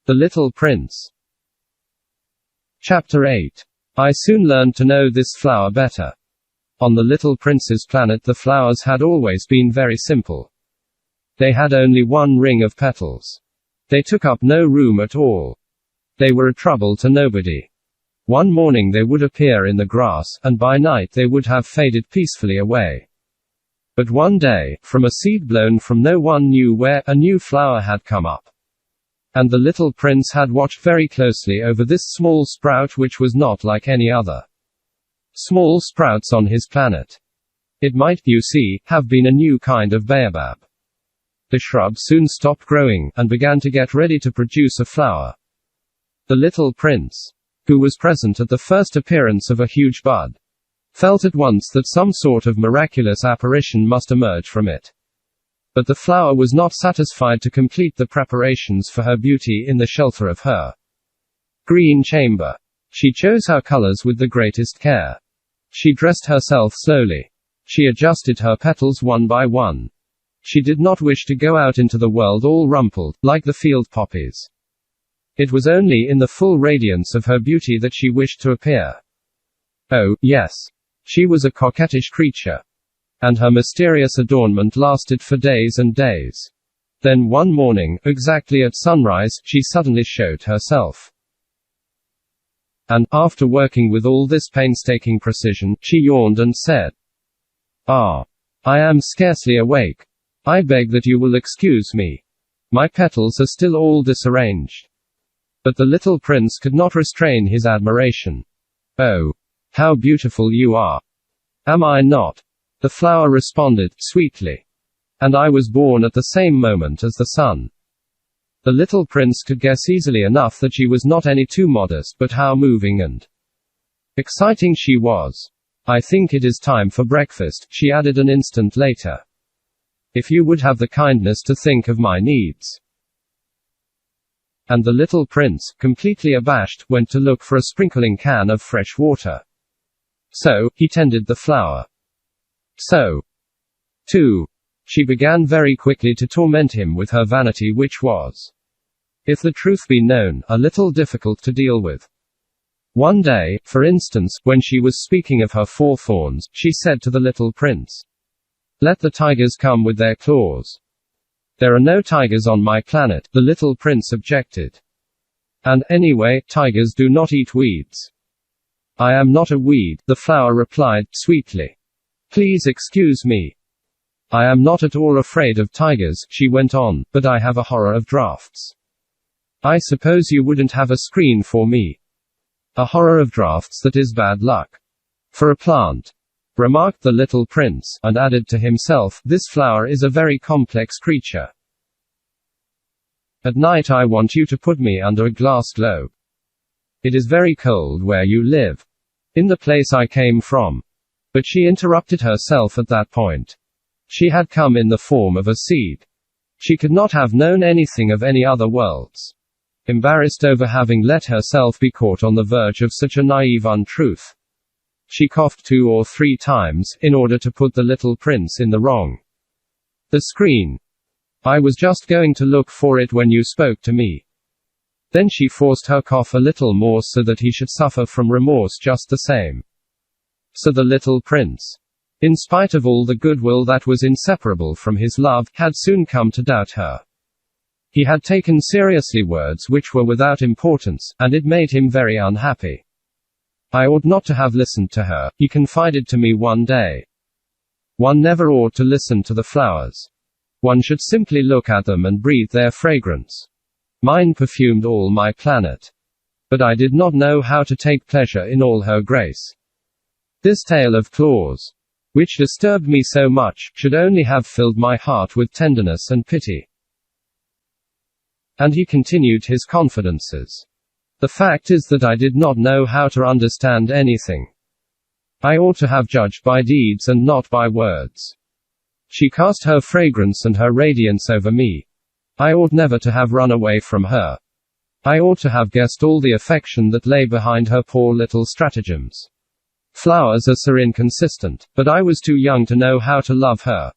The Little Prince. Chapter 8. I soon learned to know this flower better. On the Little Prince's planet, the flowers had always been very simple. They had only one ring of petals. They took up no room at all. They were a trouble to nobody. One morning they would appear in the grass, and by night they would have faded peacefully away. But one day, from a seed blown from no one knew where, a new flower had come up. And the little prince had watched very closely over this small sprout, which was not like any other small sprouts on his planet. It might, you see, have been a new kind of baobab. The shrub soon stopped growing, and began to get ready to produce a flower. The little prince, who was present at the first appearance of a huge bud, felt at once that some sort of miraculous apparition must emerge from it. But the flower was not satisfied to complete the preparations for her beauty in the shelter of her green chamber. She chose her colors with the greatest care. She dressed herself slowly. She adjusted her petals one by one. She did not wish to go out into the world all rumpled, like the field poppies. It was only in the full radiance of her beauty that she wished to appear. Oh, yes. She was a coquettish creature. And her mysterious adornment lasted for days and days. Then one morning, exactly at sunrise, she suddenly showed herself. And, after working with all this painstaking precision, she yawned and said, "Ah, I am scarcely awake. I beg that you will excuse me. My petals are still all disarranged." But the little prince could not restrain his admiration. "Oh, how beautiful you are! Am I not?" The flower responded, sweetly. "And I was born at the same moment as the sun." The little prince could guess easily enough that she was not any too modest, but how moving and exciting she was. "I think it is time for breakfast," she added an instant later. "If you would have the kindness to think of my needs." And the little prince, completely abashed, went to look for a sprinkling can of fresh water. So, he tended the flower. So, too, she began very quickly to torment him with her vanity, which was, if the truth be known, a little difficult to deal with. One day, for instance, when she was speaking of her 4 thorns, she said to the little prince, "Let the tigers come with their claws." "There are no tigers on my planet," the little prince objected. "And, anyway, tigers do not eat weeds." "I am not a weed," the flower replied, sweetly. "Please excuse me. I am not at all afraid of tigers," she went on, "but I have a horror of drafts. I suppose you wouldn't have a screen for me." "A horror of drafts, that is bad luck for a plant," remarked the little prince, and added to himself, "This flower is a very complex creature. At night I want you to put me under a glass globe. It is very cold where you live. In the place I came from." But she interrupted herself at that point. She had come in the form of a seed. She could not have known anything of any other worlds. Embarrassed over having let herself be caught on the verge of such a naive untruth, she coughed 2 or 3 times, in order to put the little prince in the wrong. "The screen. I was just going to look for it when you spoke to me." Then she forced her cough a little more so that he should suffer from remorse just the same. So the little prince, in spite of all the goodwill that was inseparable from his love, had soon come to doubt her. He had taken seriously words which were without importance, and it made him very unhappy. "I ought not to have listened to her," he confided to me one day. "One never ought to listen to the flowers. One should simply look at them and breathe their fragrance. Mine perfumed all my planet. But I did not know how to take pleasure in all her grace. This tale of claws, which disturbed me so much, should only have filled my heart with tenderness and pity." And he continued his confidences. "The fact is that I did not know how to understand anything. I ought to have judged by deeds and not by words. She cast her fragrance and her radiance over me. I ought never to have run away from her. I ought to have guessed all the affection that lay behind her poor little stratagems. Flowers are so inconsistent, but I was too young to know how to love her.